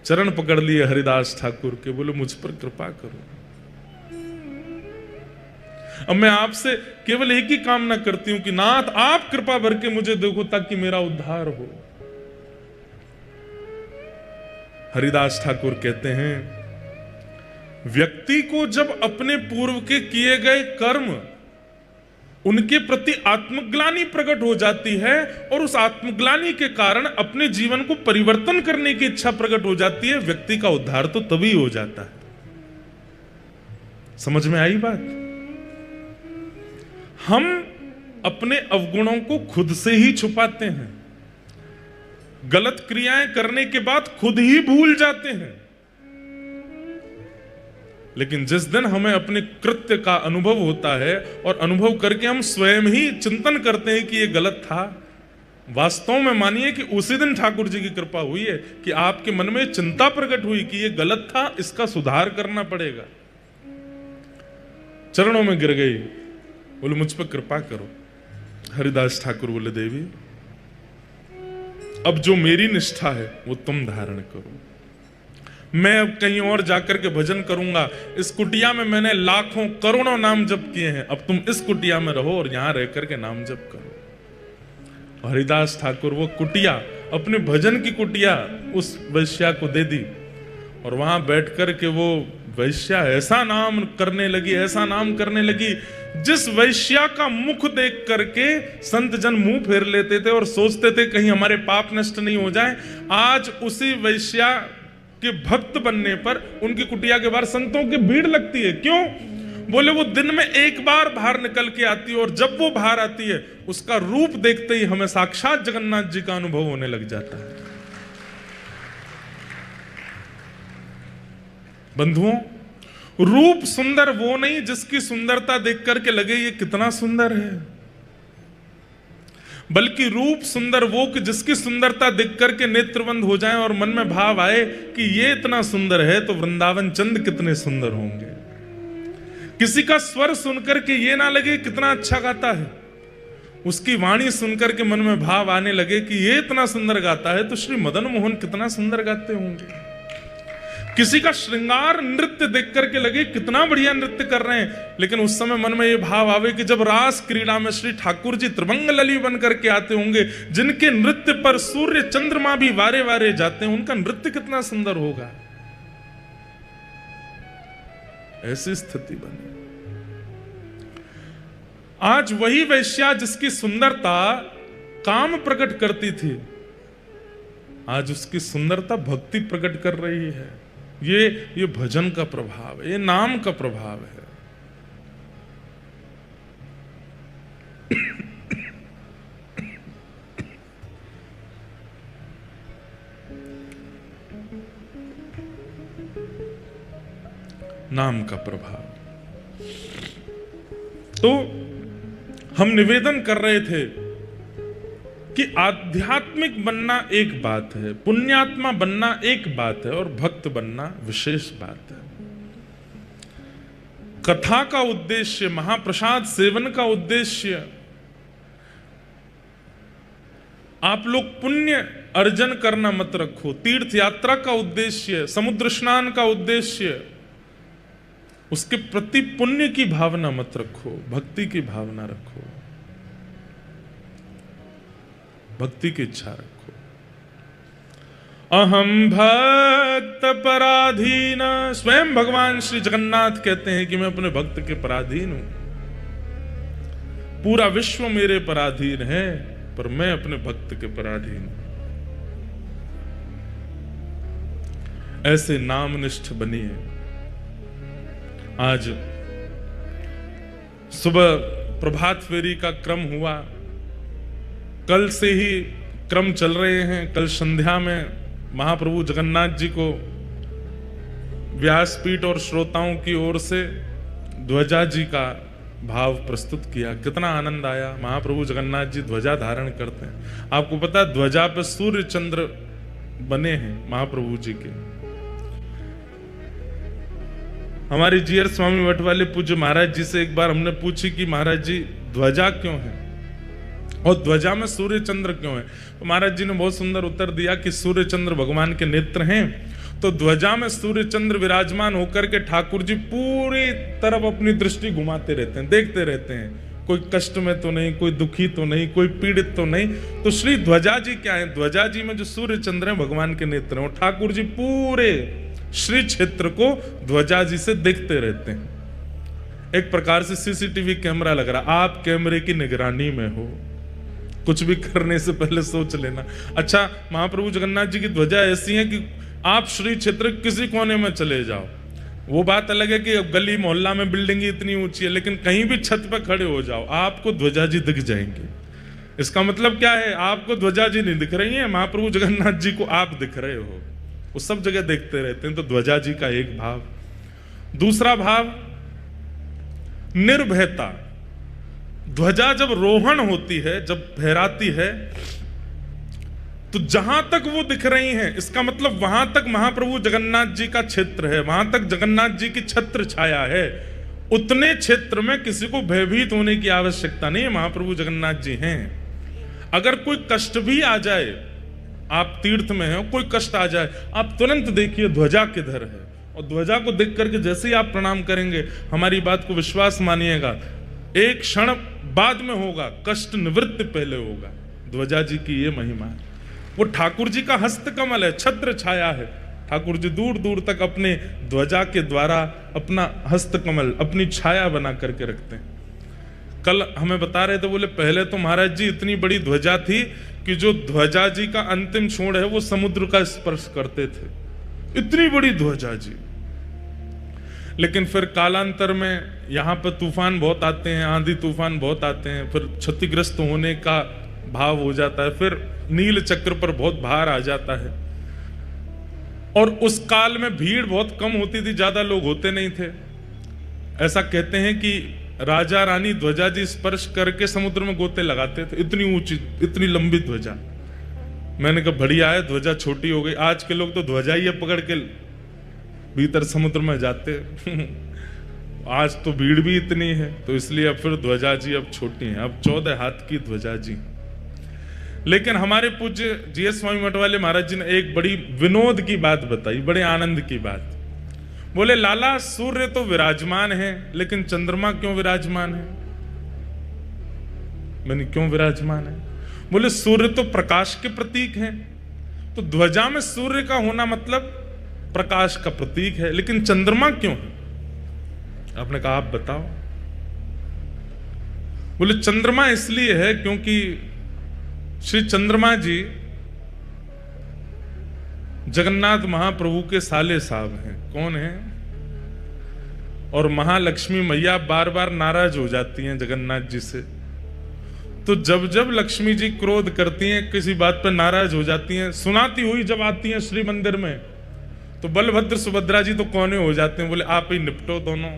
Speaker 1: चरण पकड़ लिए हरिदास ठाकुर के, बोले मुझ पर कृपा करो। अब मैं आपसे केवल एक ही कामना करती हूं कि नाथ आप कृपा भर के मुझे देखो ताकि मेरा उद्धार हो। हरिदास ठाकुर कहते हैं व्यक्ति को जब अपने पूर्व के किए गए कर्म उनके प्रति आत्मग्लानि प्रकट हो जाती है और उस आत्मग्लानि के कारण अपने जीवन को परिवर्तन करने की इच्छा प्रकट हो जाती है, व्यक्ति का उद्धार तो तभी हो जाता है। समझ में आई बात। हम अपने अवगुणों को खुद से ही छुपाते हैं, गलत क्रियाएं करने के बाद खुद ही भूल जाते हैं, लेकिन जिस दिन हमें अपने कृत्य का अनुभव होता है और अनुभव करके हम स्वयं ही चिंतन करते हैं कि ये गलत था, वास्तव में मानिए कि उसी दिन ठाकुर जी की कृपा हुई है कि आपके मन में चिंता प्रकट हुई कि ये गलत था, इसका सुधार करना पड़ेगा। चरणों में गिर गई, बोले मुझ पर कृपा करो। हरिदास ठाकुर बोले देवी अब जो मेरी निष्ठा है वो तुम धारण करो, मैं अब कहीं और जाकर के भजन करूंगा। इस कुटिया में मैंने लाखों करोड़ों नाम जप किए हैं, अब तुम इस कुटिया में रहो और यहां रह करके नाम जप करो। हरिदास ठाकुर वो कुटिया, अपने भजन की कुटिया उस वैश्या को दे दी और वहां बैठ करके वो वैश्या ऐसा नाम करने लगी, ऐसा नाम करने लगी, जिस वैश्या का मुख देख करके संत जन मुंह फेर लेते थे और सोचते थे कहीं हमारे पाप नष्ट नहीं हो जाए। आज उसी वैश्या के भक्त बनने पर उनकी कुटिया के बाहर संतों की भीड़ लगती है। क्यों? बोले वो दिन में एक बार बाहर निकल के आती है और जब वो बाहर आती है उसका रूप देखते ही हमें साक्षात जगन्नाथ जी का अनुभव होने लग जाता है। बंधुओं, रूप सुंदर वो नहीं जिसकी सुंदरता देख करके लगे ये कितना सुंदर है, बल्कि रूप सुंदर वो कि जिसकी सुंदरता देख करके नेत्रबंद हो जाए और मन में भाव आए कि ये इतना सुंदर है तो वृंदावन चंद कितने सुंदर होंगे। किसी का स्वर सुनकर के ये ना लगे कितना अच्छा गाता है, उसकी वाणी सुनकर के मन में भाव आने लगे कि ये इतना सुंदर गाता है तो श्री मदन मोहन कितना सुंदर गाते होंगे। किसी का श्रृंगार नृत्य देख करके लगे कितना बढ़िया नृत्य कर रहे हैं, लेकिन उस समय मन में ये भाव आवे कि जब रास क्रीड़ा में श्री ठाकुर जी त्रिभंग लली बन करके आते होंगे, जिनके नृत्य पर सूर्य चंद्रमा भी वारे वारे जाते हैं, उनका नृत्य कितना सुंदर होगा। ऐसी स्थिति बनी। आज वही वैश्या जिसकी सुंदरता काम प्रकट करती थी, आज उसकी सुंदरता भक्ति प्रकट कर रही है। ये भजन का प्रभाव है, ये नाम का प्रभाव है। नाम का प्रभाव। तो हम निवेदन कर रहे थे कि आध्यात्मिक बनना एक बात है, पुण्यात्मा बनना एक बात है और भक्त बनना विशेष बात है। कथा का उद्देश्य, महाप्रसाद सेवन का उद्देश्य, आप लोग पुण्य अर्जन करना मत रखो। तीर्थ यात्रा का उद्देश्य, समुद्र स्नान का उद्देश्य, उसके प्रति पुण्य की भावना मत रखो, भक्ति की भावना रखो, भक्ति की इच्छा रखो। अहम भक्त पराधीन, स्वयं भगवान श्री जगन्नाथ कहते हैं कि मैं अपने भक्त के पराधीन हूं, पूरा विश्व मेरे पराधीन है। पर मैं अपने भक्त के पराधीन। ऐसे नामनिष्ठ बनिए। आज सुबह प्रभात फेरी का क्रम हुआ, कल से ही क्रम चल रहे हैं। कल संध्या में महाप्रभु जगन्नाथ जी को व्यासपीठ और श्रोताओं की ओर से ध्वजा जी का भाव प्रस्तुत किया। कितना आनंद आया। महाप्रभु जगन्नाथ जी ध्वजा धारण करते हैं। आपको पता है ध्वजा पे सूर्य चंद्र बने हैं महाप्रभु जी के। हमारे जीयर स्वामी मठ वाले पूज्य महाराज जी से एक बार हमने पूछी कि महाराज जी ध्वजा क्यों है और ध्वजा में सूर्य चंद्र क्यों है? तो महाराज जी ने बहुत सुंदर उत्तर दिया कि सूर्य चंद्र भगवान के नेत्र हैं, तो ध्वजा में सूर्य चंद्र विराजमान होकर के ठाकुर जी पूरी तरफ अपनी दृष्टि घुमाते रहते हैं, देखते रहते हैं। कोई कष्ट में तो नहीं, कोई दुखी तो नहीं, कोई पीड़ित तो नहीं। तो श्री ध्वजा जी क्या है? ध्वजा जी में जो सूर्य चंद्र है भगवान के नेत्र हैं, ठाकुर जी पूरे श्री क्षेत्र को ध्वजा जी से देखते रहते हैं। एक प्रकार से सीसीटीवी कैमरा लग रहा। आप कैमरे की निगरानी में हो, कुछ भी करने से पहले सोच लेना। अच्छा, महाप्रभु जगन्नाथ जी की ध्वजा ऐसी है कि आप श्री क्षेत्र किसी कोने में चले जाओ, वो बात अलग है कि गली मोहल्ला में बिल्डिंग इतनी ऊंची है, लेकिन कहीं भी छत पर खड़े हो जाओ आपको ध्वजा जी दिख जाएंगे। इसका मतलब क्या है? आपको ध्वजा जी नहीं दिख रही है, महाप्रभु जगन्नाथ जी को आप दिख रहे हो। वो सब जगह देखते रहते हैं। तो ध्वजा जी का एक भाव। दूसरा भाव निर्भयता। ध्वजा जब रोहण होती है, जब फहराती है, तो जहां तक वो दिख रही हैं, इसका मतलब वहां तक महाप्रभु जगन्नाथ जी का क्षेत्र है, वहां तक जगन्नाथ जी की छत्र छाया है। उतने क्षेत्र में किसी को भयभीत होने की आवश्यकता नहीं है। महाप्रभु जगन्नाथ जी हैं। अगर कोई कष्ट भी आ जाए, आप तीर्थ में हैं, कोई कष्ट आ जाए, आप तुरंत देखिए ध्वजा किधर है, और ध्वजा को देख करके जैसे ही आप प्रणाम करेंगे, हमारी बात को विश्वास मानिएगा, एक क्षण बाद में होगा, कष्ट निवृत्त पहले होगा। ध्वजा जी की ये महिमा है। वो ठाकुर जी का हस्तकमल है, छत्र छाया है। ठाकुर जी दूर दूर तक अपने ध्वजा के द्वारा अपना हस्तकमल, अपनी छाया बना करके रखते हैं। कल हमें बता रहे थे, बोले पहले तो महाराज जी इतनी बड़ी ध्वजा थी कि जो ध्वजा जी का अंतिम छोर है वो समुद्र का स्पर्श करते थे। इतनी बड़ी ध्वजा जी। लेकिन फिर कालांतर में यहाँ पर तूफान बहुत आते हैं, आंधी तूफान बहुत आते हैं, फिर क्षतिग्रस्त होने का भाव हो जाता है, फिर नील चक्र पर बहुत भार आ जाता है। और उस काल में भीड़ बहुत कम होती थी, ज्यादा लोग होते नहीं थे। ऐसा कहते हैं कि राजा रानी ध्वजा जी स्पर्श करके समुद्र में गोते लगाते थे। इतनी ऊंची, इतनी लंबी ध्वजा। मैंने कहा बढ़िया है, ध्वजा छोटी हो गई। आज के लोग तो ध्वजा ही पकड़ के भीतर समुद्र में जाते। आज तो भीड़ भी इतनी है, तो इसलिए अब फिर ध्वजा जी अब छोटी हैं, अब 14 हाथ की ध्वजा जी। लेकिन हमारे पूज्य जीएस स्वामी मठ वाले महाराज जी ने एक बड़ी विनोद की बात बताई, बड़े आनंद की बात। बोले लाला, सूर्य तो विराजमान है, लेकिन चंद्रमा क्यों विराजमान है? मैंने क्यों विराजमान है? बोले सूर्य तो प्रकाश के प्रतीक है, तो ध्वजा में सूर्य का होना मतलब प्रकाश का प्रतीक है, लेकिन चंद्रमा क्यों है? आपने कहा आप बताओ। बोले चंद्रमा इसलिए है क्योंकि श्री चंद्रमा जी जगन्नाथ महाप्रभु के साले साहब हैं। कौन है? और महालक्ष्मी मैया बार बार नाराज हो जाती हैं जगन्नाथ जी से। तो जब जब लक्ष्मी जी क्रोध करती हैं, किसी बात पर नाराज हो जाती हैं, सुनाती हुई जब आती हैं श्री मंदिर में, तो बलभद्र सुभद्रा जी तो कोने हो जाते हैं। बोले आप ही निपटो दोनों।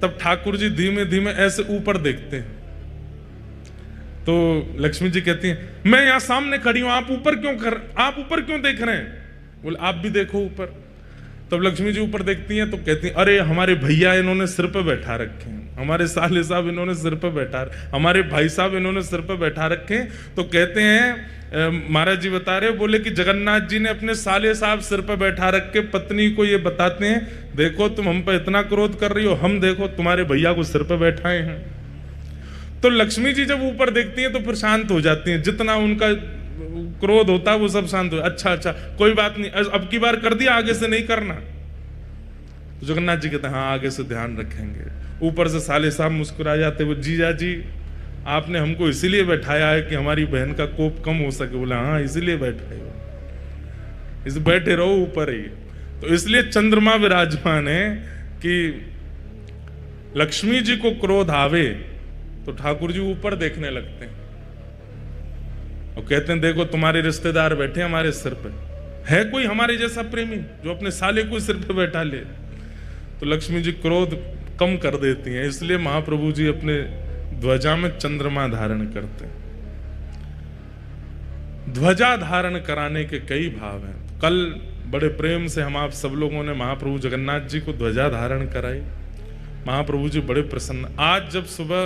Speaker 1: तब ठाकुर जी धीमे धीमे ऐसे ऊपर देखते हैं, तो लक्ष्मी जी कहती हैं मैं यहां सामने खड़ी हूं, आप ऊपर क्यों देख रहे हैं? बोले आप भी देखो ऊपर। तब लक्ष्मी जी ऊपर देखती हैं तो कहती हैं अरे हमारे भैया इन्होंने सिर पे बैठा रखे हैं, हमारे साले साहब इन्होंने सिर पे बैठा, हमारे भाई साहब इन्होंने सिर पे बैठा रखे हैं। तो कहते हैं महाराज जी बता रहे, बोले कि जगन्नाथ जी ने अपने साले साहब सिर पे बैठा रख के पत्नी को ये बताते हैं, देखो तुम हम पे इतना क्रोध कर रही हो, हम देखो तुम्हारे भैया को सिर पे बैठाए हैं। तो लक्ष्मी जी जब ऊपर देखती हैं तो फिर शांत हो जाती हैं, जितना उनका क्रोध होता है वो सब शांत हो। अच्छा कोई बात नहीं, अब की बार कर दिया, आगे से नहीं करना। तो जगन्नाथ जी कहते हैं हाँ आगे से ध्यान रखेंगे। ऊपर से साले साहब मुस्कुरा जाते, वो जीजा जी आपने हमको इसीलिए बैठाया है कि हमारी बहन का कोप कम हो सके। बोला हाँ इसीलिए बैठे हो, इस बैठे रहो ऊपर ही। तो इसलिए चंद्रमा विराजमान है कि लक्ष्मी जी को क्रोध आवे तो ठाकुर जी ऊपर देखने लगते हैं और कहते हैं देखो तुम्हारे रिश्तेदार बैठे हमारे सिर पे, है कोई हमारे जैसा प्रेमी जो अपने साले को सिर पे बैठा ले। तो लक्ष्मी जी क्रोध कम कर देती हैं, इसलिए महाप्रभु जी अपने ध्वजा में चंद्रमा धारण करते हैं। ध्वजा धारण कराने के कई भाव हैं। कल बड़े प्रेम से हम आप सब लोगों ने महाप्रभु जगन्नाथ जी को ध्वजा धारण कराई, महाप्रभु जी बड़े प्रसन्न। आज जब सुबह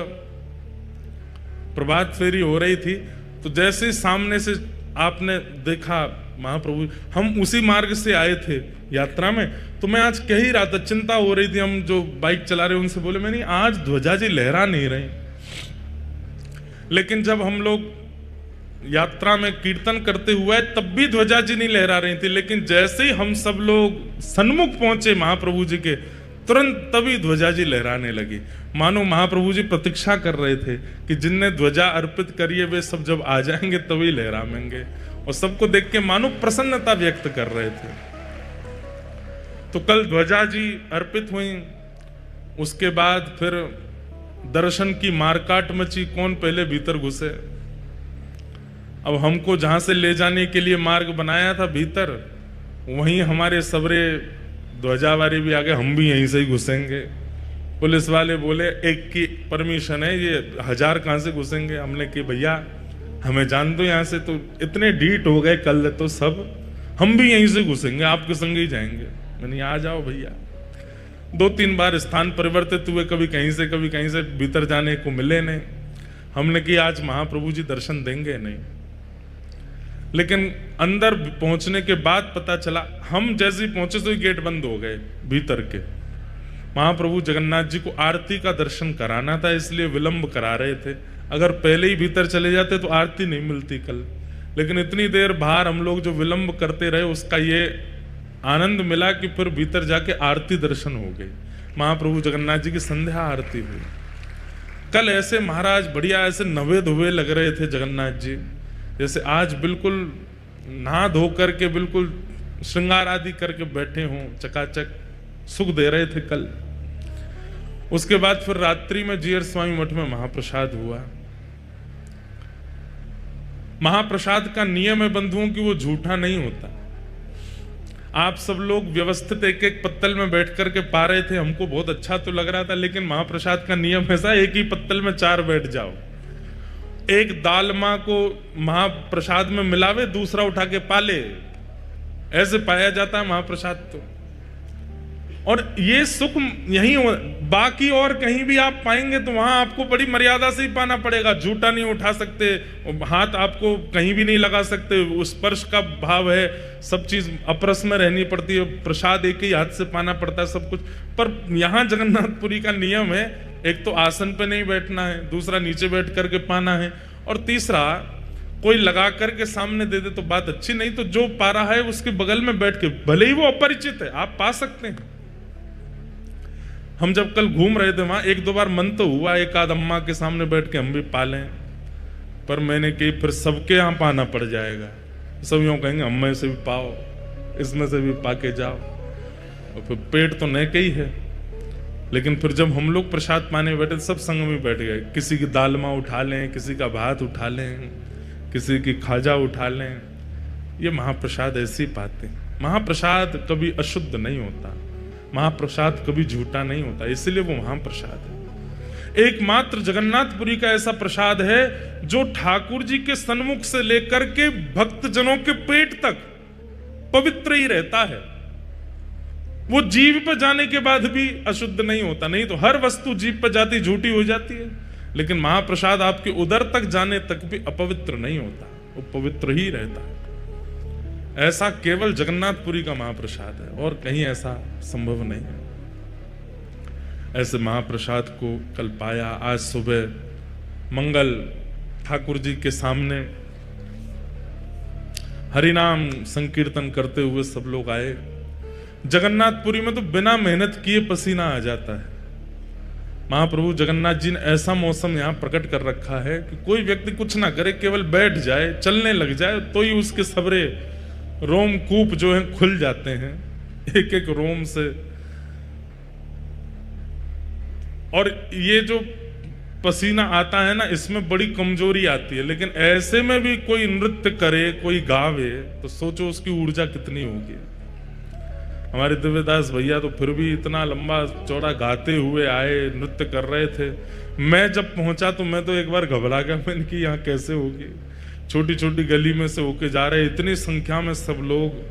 Speaker 1: प्रभात फेरी हो रही थी तो जैसे सामने से आपने देखा महाप्रभु, हम उसी मार्ग से आए थे यात्रा में, तो मैं आज कह ही रहा था, चिंता हो रही थी, हम जो बाइक चला रहे उनसे बोले मैंने आज ध्वजा जी लहरा नहीं रही। लेकिन जब हम लोग यात्रा में कीर्तन करते हुए तब भी ध्वजा जी नहीं लहरा रही थी, लेकिन जैसे ही हम सब लोग सन्मुख पहुंचे महाप्रभु जी के, तुरंत तभी ध्वजा जी लहराने लगी। मानो महाप्रभु जी प्रतीक्षा कर रहे थे कि जिनने ध्वजा अर्पित करी है वे सब जब आ जाएंगे तभी लहराएंगे, और सबको देख के मानो प्रसन्नता व्यक्त कर रहे थे। तो कल ध्वजा जी अर्पित हुई, उसके बाद फिर दर्शन की मारकाट मची, कौन पहले भीतर घुसे। अब हमको जहां से ले जाने के लिए मार्ग बनाया था भीतर, वहीं हमारे सबरे ध्वजावारी भी आ गए, हम भी यहीं से ही घुसेंगे। पुलिस वाले बोले एक की परमिशन है, ये 1000 कहां से घुसेंगे। हमने कि भैया हमें जान दो यहाँ से। तो इतने डीट हो गए कल तो सब, हम भी यहीं से घुसेंगे, आपके संग ही जाएंगे। मैंने आ जाओ भैया। 2-3 बार स्थान परिवर्तित हुए, कभी कहीं से कभी कहीं से, भीतर जाने को मिले नहीं। हमने कि आज महाप्रभु जी दर्शन देंगे नहीं। लेकिन अंदर पहुंचने के बाद पता चला, हम जैसे ही पहुंचे तो गेट बंद हो गए भीतर के। महाप्रभु जगन्नाथ जी को आरती का दर्शन कराना था, इसलिए विलंब करा रहे थे। अगर पहले ही भीतर चले जाते तो आरती नहीं मिलती कल। लेकिन इतनी देर बाहर हम लोग जो विलंब करते रहे, उसका ये आनंद मिला कि फिर भीतर जाके आरती दर्शन हो गई। महाप्रभु जगन्नाथ जी की संध्या आरती हुई। कल ऐसे महाराज बढ़िया ऐसे नवे धुवे लग रहे थे जगन्नाथ जी, जैसे आज बिल्कुल नहा धो करके बिल्कुल श्रृंगार आदि करके बैठे हों, चकाचक सुख दे रहे थे कल। उसके बाद फिर रात्रि में जीयर स्वामी मठ में महाप्रसाद हुआ। महाप्रसाद का नियम है बंधुओं कि वो झूठा नहीं होता। आप सब लोग व्यवस्थित एक एक पत्तल में बैठ करके पा रहे थे, हमको बहुत अच्छा तो लग रहा था, लेकिन महाप्रसाद का नियम ऐसा, एक ही पत्तल में 4 बैठ जाओ। एक दालमा को महाप्रसाद में मिलावे, दूसरा उठा के पाले, ऐसे पाया जाता है महाप्रसाद तो। और ये सुख यही बाकी और कहीं भी आप पाएंगे तो वहां आपको बड़ी मर्यादा से ही पाना पड़ेगा। झूठा नहीं उठा सकते, हाथ आपको कहीं भी नहीं लगा सकते, उस स्पर्श का भाव है, सब चीज अपरस में रहनी पड़ती है, प्रसाद एक ही हाथ से पाना पड़ता है सब कुछ। पर यहाँ जगन्नाथपुरी का नियम है, एक तो आसन पे नहीं बैठना है, दूसरा नीचे बैठ करके पाना है, और तीसरा कोई लगा करके सामने दे दे तो बात अच्छी नहीं, तो जो पा रहा है उसके बगल में बैठ के, भले ही वो अपरिचित है, आप पा सकते हैं। हम जब कल घूम रहे थे वहां 1-2 बार मन तो हुआ एक आध अम्मा के सामने बैठ के हम भी पालें, पर मैंने कही फिर सबके यहाँ पाना पड़ जाएगा। सब यूँ कहेंगे अम्मा से भी पाओ, इसमें से भी पा के जाओ, और फिर पेट तो न ही है। लेकिन फिर जब हम लोग प्रसाद पाने बैठे सब संग में बैठ गए, किसी की दालमा उठा लें, किसी का भात उठा लें, किसी की खाजा उठा लें। ये महाप्रसाद ऐसी पाते। महाप्रसाद कभी अशुद्ध नहीं होता, महाप्रसाद कभी झूठा नहीं होता, इसलिए वो महाप्रसाद है। एकमात्र जगन्नाथपुरी का ऐसा प्रसाद है जो ठाकुर जी के सन्मुख से लेकर के भक्तजनों के पेट तक पवित्र ही रहता है। वो जीभ पर जाने के बाद भी अशुद्ध नहीं होता। नहीं तो हर वस्तु जीभ पर जाती झूठी हो जाती है, लेकिन महाप्रसाद आपके उदर तक जाने तक भी अपवित्र नहीं होता, वो पवित्र ही रहता है। ऐसा केवल जगन्नाथपुरी का महाप्रसाद है, और कहीं ऐसा संभव नहीं है। ऐसे महाप्रसाद को कल पाया। आज सुबह मंगल ठाकुर जी के सामने हरिनाम संकीर्तन करते हुए सब लोग आए। जगन्नाथपुरी में तो बिना मेहनत किए पसीना आ जाता है। महाप्रभु जगन्नाथ जी ने ऐसा मौसम यहाँ प्रकट कर रखा है कि कोई व्यक्ति कुछ ना करे, केवल बैठ जाए, चलने लग जाए तो ही उसके सबरे रोमकूप जो हैं खुल जाते हैं, एक एक रोम से। और ये जो पसीना आता है ना, इसमें बड़ी कमजोरी आती है, लेकिन ऐसे में भी कोई नृत्य करे, कोई गावे, तो सोचो उसकी ऊर्जा कितनी होगी। हमारे दिव्यदास भैया तो फिर भी इतना लंबा चौड़ा गाते हुए आए, नृत्य कर रहे थे। मैं जब पहुंचा तो मैं तो एक बार घबरा गया, मैंने कि यहाँ कैसे होगी, छोटी छोटी गली में से होके जा रहे, इतनी संख्या में सब लोग,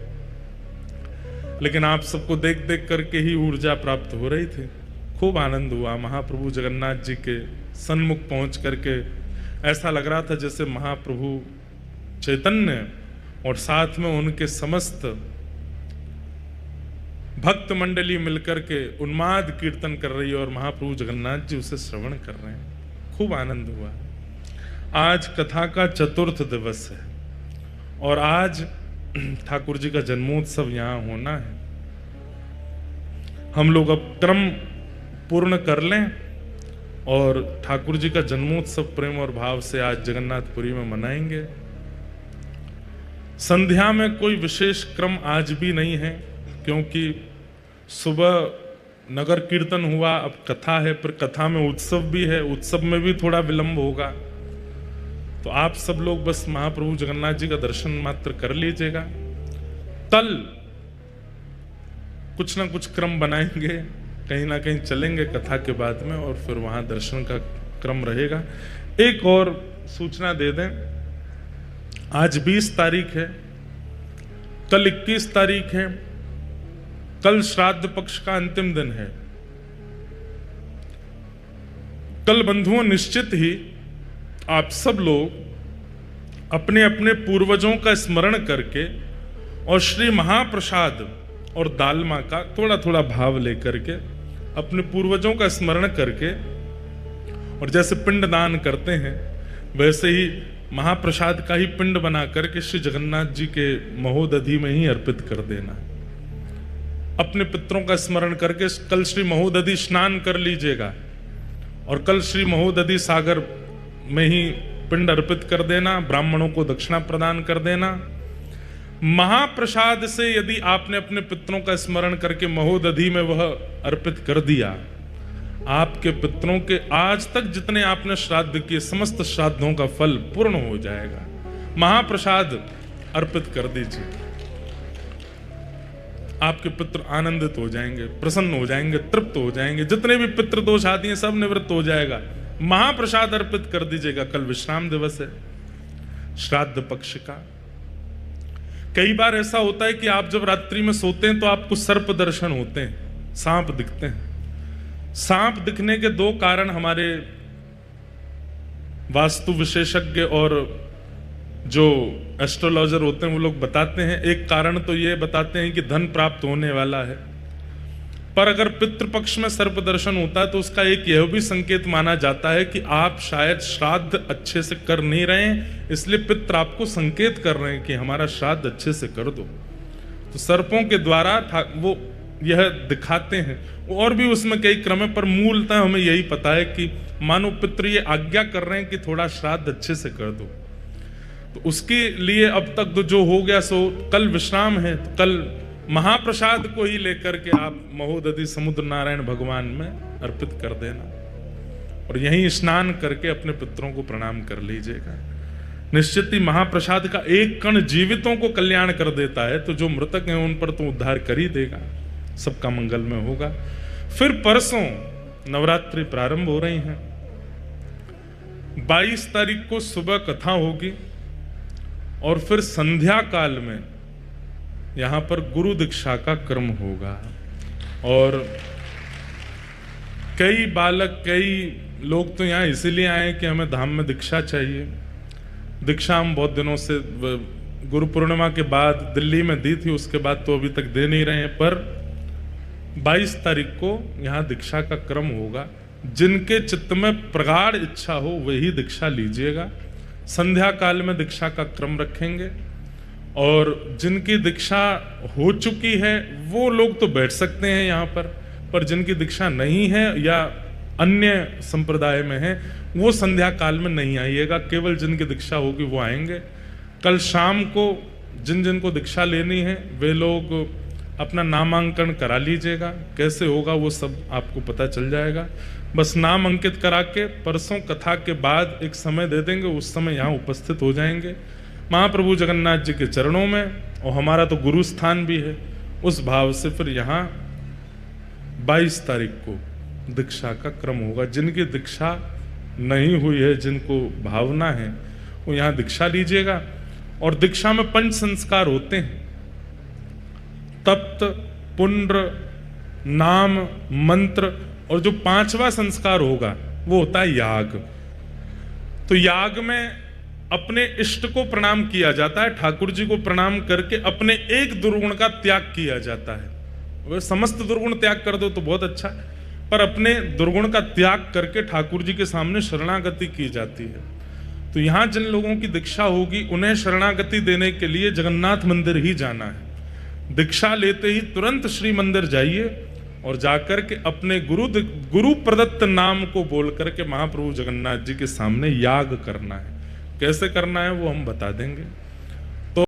Speaker 1: लेकिन आप सबको देख देख करके ही ऊर्जा प्राप्त हो रही थी। खूब आनंद हुआ। महाप्रभु जगन्नाथ जी के सन्मुख पहुंच करके ऐसा लग रहा था जैसे महाप्रभु चैतन्य और साथ में उनके समस्त भक्त मंडली मिलकर के उन्माद कीर्तन कर रही है और महाप्रभु जगन्नाथ जी उसे श्रवण कर रहे हैं। खूब आनंद हुआ। आज कथा का चतुर्थ दिवस है और आज ठाकुर जी का जन्मोत्सव यहाँ होना है। हम लोग अब क्रम पूर्ण कर लें और ठाकुर जी का जन्मोत्सव प्रेम और भाव से आज जगन्नाथपुरी में मनाएंगे। संध्या में कोई विशेष क्रम आज भी नहीं है, क्योंकि सुबह नगर कीर्तन हुआ, अब कथा है, फिर कथा में उत्सव भी है, उत्सव में भी थोड़ा विलंब होगा। तो आप सब लोग बस महाप्रभु जगन्नाथ जी का दर्शन मात्र कर लीजिएगा। कल कुछ ना कुछ क्रम बनाएंगे, कहीं ना कहीं चलेंगे कथा के बाद में और फिर वहां दर्शन का क्रम रहेगा। एक और सूचना दे दें, आज 20 तारीख है, कल 21 तारीख है, कल श्राद्ध पक्ष का अंतिम दिन है। कल बंधुओं निश्चित ही आप सब लोग अपने अपने पूर्वजों का स्मरण करके और श्री महाप्रसाद और दालमा का थोड़ा थोड़ा भाव लेकर के अपने पूर्वजों का स्मरण करके, और जैसे पिंड दान करते हैं वैसे ही महाप्रसाद का ही पिंड बना करके श्री जगन्नाथ जी के महोदधि में ही अर्पित कर देना। अपने पितरों का स्मरण करके कल श्री महोदधि स्नान कर लीजिएगा और कल श्री महोदधि सागर में ही पिंड अर्पित कर देना, ब्राह्मणों को दक्षिणा प्रदान कर देना। महाप्रसाद से यदि आपने अपने पितरों का स्मरण करके महोदधि में वह अर्पित कर दिया, आपके पितरों के आज तक जितने आपने श्राद्ध किए समस्त श्राद्धों का फल पूर्ण हो जाएगा। महाप्रसाद अर्पित कर दीजिए, आपके पितृ आनंदित हो जाएंगे, प्रसन्न हो जाएंगे, तृप्त हो जाएंगे, जितने भी पितृ दोष आदि हैं सब निवृत्त हो जाएगा। महाप्रसाद अर्पित कर दीजिएगा। कल विश्राम दिवस है श्राद्ध पक्ष का। कई बार ऐसा होता है कि आप जब रात्रि में सोते हैं तो आपको सर्प दर्शन होते हैं, सांप दिखते हैं। सांप दिखने के दो कारण हमारे वास्तु विशेषज्ञ और जो एस्ट्रोलॉजर होते हैं वो लोग बताते हैं। एक कारण तो ये बताते हैं कि धन प्राप्त होने वाला है, पर अगर पितृपक्ष में सर्प दर्शन होता है तो उसका एक यह भी संकेत माना जाता है कि आप शायद श्राद्ध अच्छे से कर नहीं रहे हैं, इसलिए पितृ आपको संकेत कर रहे हैं कि हमारा श्राद्ध अच्छे से कर दो। तो सर्पों के द्वारा वो यह दिखाते हैं। और भी उसमें कई क्रम है, पर मूलतः हमें यही पता है कि मानो पितृ ये आज्ञा कर रहे हैं कि थोड़ा श्राद्ध अच्छे से कर दो। तो उसके लिए अब तक तो जो हो गया सो, कल विश्राम है, तो कल महाप्रसाद को ही लेकर के आप महोदधि समुद्र नारायण भगवान में अर्पित कर देना और यहीं स्नान करके अपने पितरों को प्रणाम कर लीजिएगा। निश्चित ही महाप्रसाद का एक कण जीवितों को कल्याण कर देता है, तो जो मृतक हैं उन पर तो उद्धार कर ही देगा, सबका मंगल में होगा। फिर परसों नवरात्रि प्रारंभ हो रही हैं। 22 तारीख को सुबह कथा होगी और फिर संध्या काल में यहां पर गुरु दीक्षा का क्रम होगा। और कई बालक, कई लोग तो यहाँ इसीलिए आए कि हमें धाम में दीक्षा चाहिए। दीक्षा हम बहुत दिनों से गुरु पूर्णिमा के बाद दिल्ली में दी थी, उसके बाद तो अभी तक दे नहीं रहे हैं, पर 22 तारीख को यहाँ दीक्षा का क्रम होगा। जिनके चित्त में प्रगाढ़ इच्छा हो वही दीक्षा लीजिएगा। संध्या काल में दीक्षा का क्रम रखेंगे और जिनकी दीक्षा हो चुकी है वो लोग तो बैठ सकते हैं यहाँ पर जिनकी दीक्षा नहीं है या अन्य संप्रदाय में हैं वो संध्या काल में नहीं आइएगा, केवल जिनकी दीक्षा होगी वो आएंगे। कल शाम को जिन जिन को दीक्षा लेनी है वे लोग अपना नामांकन करा लीजिएगा। कैसे होगा वो सब आपको पता चल जाएगा। बस नाम अंकित करा के परसों कथा के बाद एक समय दे देंगे, उस समय यहाँ उपस्थित हो जाएंगे महाप्रभु जगन्नाथ जी के चरणों में। और हमारा तो गुरु स्थान भी है, उस भाव से फिर यहाँ 22 तारीख को दीक्षा का क्रम होगा। जिनकी दीक्षा नहीं हुई है, जिनको भावना है, वो यहाँ दीक्षा लीजिएगा। और दीक्षा में 5 संस्कार होते हैं, तप्त, पुण्ड्र, नाम, मंत्र, और जो 5वां संस्कार होगा वो होता है याग। तो याग में अपने इष्ट को प्रणाम किया जाता है, ठाकुर जी को प्रणाम करके अपने एक दुर्गुण का त्याग किया जाता है। वह समस्त दुर्गुण त्याग कर दो तो बहुत अच्छा है, पर अपने दुर्गुण का त्याग करके ठाकुर जी के सामने शरणागति की जाती है। तो यहाँ जिन लोगों की दीक्षा होगी उन्हें शरणागति देने के लिए जगन्नाथ मंदिर ही जाना है। दीक्षा लेते ही तुरंत श्री मंदिर जाइए और जाकर के अपने गुरु प्रदत्त नाम को बोल करके महाप्रभु जगन्नाथ जी के सामने याग करना है। कैसे करना है वो हम बता देंगे।